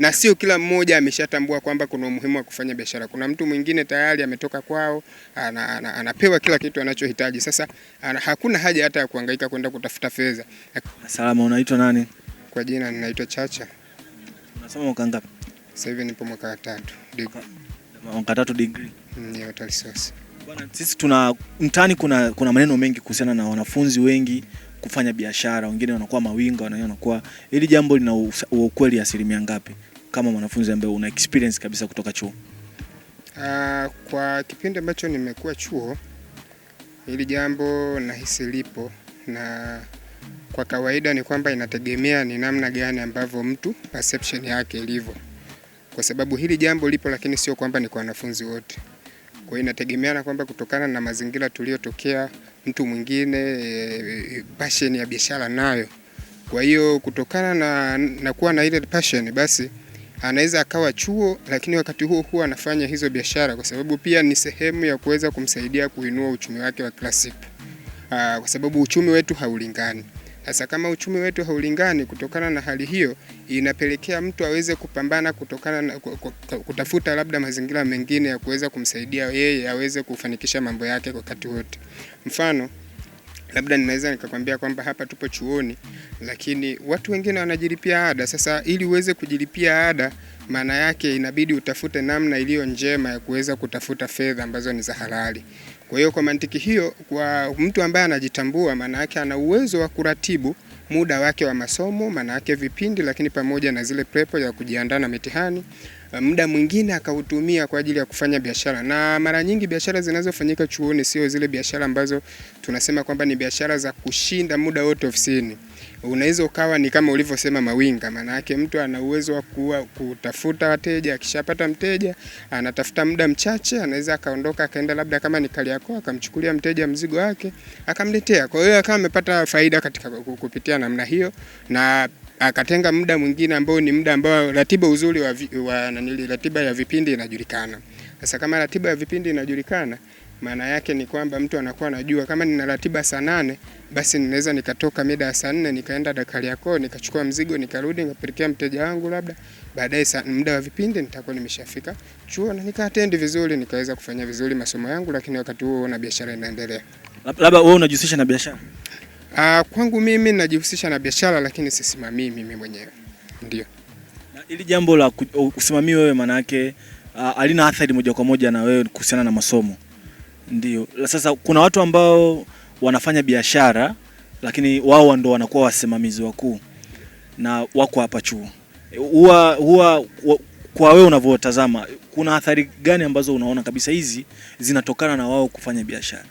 na sio kila mmoja ameshatambua kwamba kuna umuhimu wa kufanya biashara. Kuna mtu mwingine tayari ametoka kwao, anapewa kila kitu anachohitaji. Sasa hakuna haja hata ya kuhangaika kwenda kutafuta fedha. Salama, unaitwa nani? Kwa jina ninaitwa Chacha. Unasoma mwaka ngapi? Sasa hivi nipo mwaka wa 3 degree. Mwaka 3 degree. Ni hotel source. Bwana, sisi tuna mtaani kuna maneno mengi kuhusiana na wanafunzi wengi kufanya biashara, wengine wanakuwa mawinga, wanakuwa hili jambo lina ukweli asilimia ngapi kama mwanafunzi ambaye una experience kabisa kutoka chuo? Kwa kipindi ambacho nimekuwa chuo, hili jambo nahisi lipo, na kwa kawaida ni kwamba inategemea ni namna gani ambavyo mtu perception yake ilivyo. Kwa sababu hili jambo lipo, lakini sio kwamba ni kwa wanafunzi wote. Kwa hiyo inategemeana kwamba kutokana na mazingira tuliyotokea, mtu mwingine passion ya biashara nayo. Kwa hiyo kutokana na kuwa na ile passion, basi anaweza akawa chuo, lakini wakati huo anafanya hizo biashara, kwa sababu pia ni sehemu ya kuweza kumsaidia kuinua uchumi wake wa kila siku. Kwa sababu uchumi wetu haulingani. Sasa kama uchumi wetu haulingani, kutokana na hali hiyo inapelekea mtu aweze kupambana kutokana na kutafuta labda mazingira mengine ya kuweza kumsaidia yeye aweze kufanikisha mambo yake kwa wakati wote. Mfano, labda ninaweza nikakwambia kwamba hapa tupo chuoni, lakini watu wengine wanajilipia ada. Sasa ili uweze kujilipia ada, maana yake inabidi utafute namna iliyo njema ya kuweza kutafuta fedha ambazo ni za halali. Kwa hiyo kwa mantiki hiyo, kwa mtu ambaye anajitambua, maana yake ana uwezo wa kuratibu muda wake wa masomo, maana yake vipindi, lakini pamoja na zile prepo ya kujiandaa na mitihani, muda mwingine akautumia kwa ajili ya kufanya biashara. Na mara nyingi biashara zinazofanyika chuoni sio zile biashara ambazo tunasema kwamba ni biashara za kushinda muda wote ofisini. Unaweza ukawa ni kama ulivyosema mawinga, maana yake mtu ana uwezo wa kutafuta wateja, akishapata mteja anatafuta muda mchache, anaweza akaondoka akaenda labda kama ni Kariakoo, akamchukulia mteja mzigo wake akamletea. Kwa hiyo akawa amepata faida katika kupitia namna hiyo, na akatenga muda mwingine ambao ni muda ambao ratiba uzuri ratiba ya vipindi inajulikana. Sasa kama ratiba ya vipindi inajulikana, maana yake ni kwamba mtu anakuwa anajua kama nina ratiba saa 8, basi ninaweza nikatoka mida ya saa 4 nikaenda Kariakoo nikachukua mzigo nikarudi nikapelekea mteja wangu, labda baadaye muda wa vipindi nitakuwa nimeshafika chuo na nikaattend vizuri, nikaweza kufanya vizuri masomo yangu, lakini wakati huo na biashara inaendelea. Labda wewe unajihusisha na biashara? Kwangu mimi najihusisha na biashara, lakini sisimamii mimi mwenyewe. Ndio. Na ili jambo la kusimamia wewe, maana yake alina athari moja kwa moja na wewe kuhusiana na masomo. Ndio. Sasa kuna watu ambao wanafanya biashara lakini wao ndio wanakuwa wasimamizi wakuu na wako hapa chuo. Huwa kwa wewe unavyotazama, kuna athari gani ambazo unaona kabisa hizi zinatokana na wao kufanya biashara?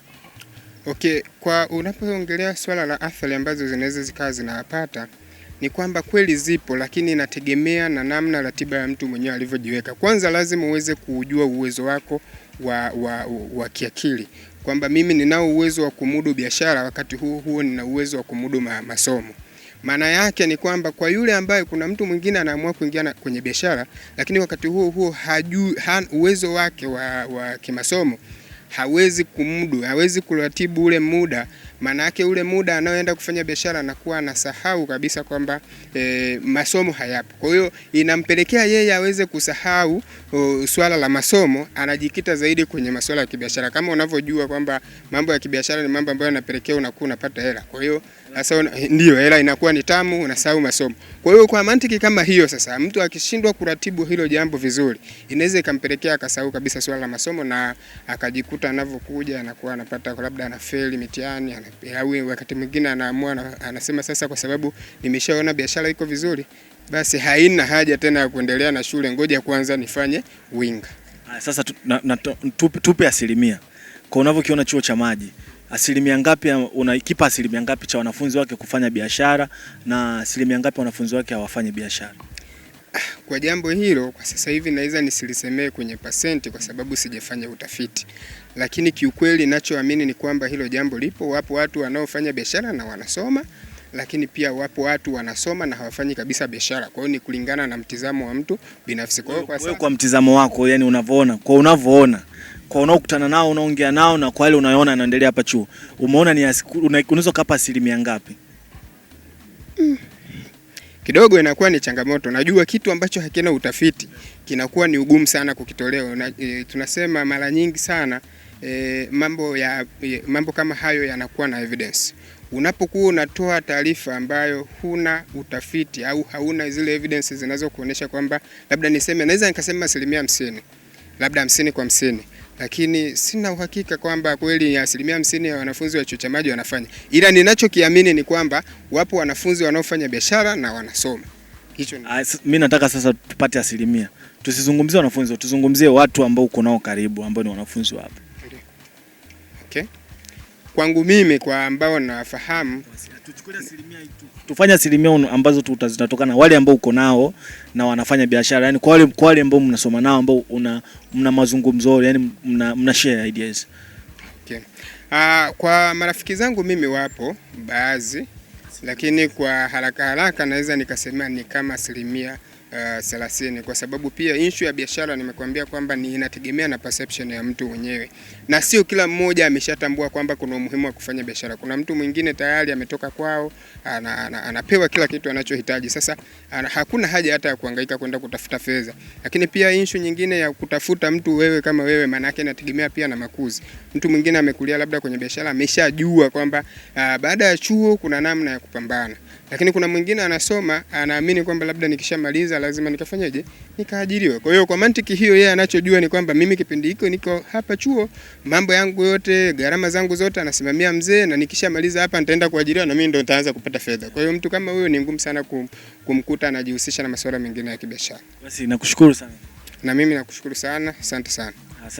Okay, kwa unapoongelea swala la athari ambazo zinaweza zikawa zinapata, ni kwamba kweli zipo, lakini inategemea na namna ratiba ya mtu mwenyewe alivyojiweka. Kwanza lazima uweze kujua uwezo wako wa kiakili, kwamba mimi ninao uwezo wa kumudu biashara, wakati huo nina uwezo wa kumudu masomo. Maana yake ni kwamba kwa yule ambaye kuna mtu mwingine anaamua kuingia kwenye biashara, lakini wakati huo hajui uwezo wake wa kimasomo, hawezi kumudu, hawezi kuratibu ule muda. Maana yake ule muda anaoenda kufanya biashara anakuwa anasahau kabisa kwamba masomo hayapo. Kwa hiyo inampelekea yeye aweze kusahau swala la masomo, anajikita zaidi kwenye masuala ya kibiashara. Kama unavyojua kwamba mambo ya kibiashara ni mambo ambayo yanapelekea unakuwa unapata hela. Kwa hiyo sasa ndio hela inakuwa ni tamu, unasahau masomo. Kwa hiyo kwa mantiki kama hiyo, sasa mtu akishindwa kuratibu hilo jambo vizuri, inaweza ikampelekea akasahau kabisa swala la masomo, na akajikuta anavyokuja anakuwa anapata labda anafeli mitihani, au wakati mwingine anaamua anasema sasa kwa sababu nimeshaona biashara iko vizuri, basi haina haja tena ya kuendelea na shule, ngoja kwanza nifanye winga. Sasa tupe asilimia. Kwa unavyokiona chuo cha maji, asilimia ngapi unaikipa asilimia ngapi cha wanafunzi wake kufanya biashara na asilimia ngapi wanafunzi wake hawafanyi biashara? Kwa jambo hilo kwa sasa hivi naweza nisilisemee kwenye pasenti kwa sababu sijafanya utafiti. Lakini kiukweli ninachoamini ni kwamba hilo jambo lipo. Wapo watu wanaofanya biashara na wanasoma, lakini pia wapo watu wanasoma na hawafanyi kabisa biashara. Kwa hiyo ni kulingana na mtizamo wa mtu binafsi. Kwa mtizamo wako, yani unavyoona, kwa unaokutana nao, unaongea nao, na kwa wale unaona anaendelea hapa chuo, umeona ni unaweza kapa asilimia ngapi? kidogo inakuwa ni changamoto. Najua kitu ambacho hakina utafiti kinakuwa ni ugumu sana kukitolewa. Tunasema mara nyingi sana mambo kama hayo yanakuwa na evidence. Unapokuwa unatoa taarifa ambayo huna utafiti au hauna zile evidence zinazokuonyesha kwamba labda naweza nikasema 50%, labda 50 kwa 50, lakini sina uhakika kwamba kweli 50% ya wanafunzi wa chuo cha maji wanafanya. Ila ninachokiamini ni kwamba wapo wanafunzi wanaofanya biashara na wanasoma. Hicho mimi nataka sasa tupate 100%. Tusizungumzie wanafunzi, tuzungumzie watu ambao uko nao karibu ambao ni wanafunzi wapo. Okay. Kwangu mimi, kwa ambao nafahamu, tuchukue 100% tu. Tufanye 100% ambazo zitatokana wale ambao uko nao na wanafanya biashara, yani kwa wale ambao mnasoma nao ambao mna mazungumzo, yani mna share ideas. Okay. Kwa marafiki zangu mimi wapo baadhi, lakini kwa haraka naweza nikasema ni kama 30%, kwa sababu pia issue ya biashara nimekuambia kwamba ni inategemea na perception ya mtu mwenyewe, na sio kila mmoja ameshatambua kwamba kuna umuhimu wa kufanya biashara. Kuna mtu mwingine tayari ametoka kwao, anapewa kila kitu anachohitaji. Sasa hakuna haja hata ya kuhangaika kwenda kutafuta fedha. Lakini pia issue nyingine ya kutafuta mtu wewe kama wewe, maana yake inategemea pia na makuzi. Mtu mwingine amekulia labda kwenye biashara, ameshajua kwamba baada ya chuo kuna namna ya kupambana. Lakini kuna mwingine anasoma, anaamini kwamba labda nikishamaliza lazima nikafanyaje? Nikaajiriwe. Kwa hiyo kwa mantiki hiyo, yeye anachojua ni kwamba mimi kipindi hiko niko hapa chuo, mambo yangu yote, gharama zangu zote anasimamia mzee, na nikishamaliza hapa nitaenda kuajiriwa na mimi ndo nitaanza kupata fedha. Kwa hiyo mtu kama huyo ni ngumu sana kumkuta anajihusisha na masuala mengine ya kibiashara. Basi nakushukuru sana. Na mimi nakushukuru sana. Asante sana.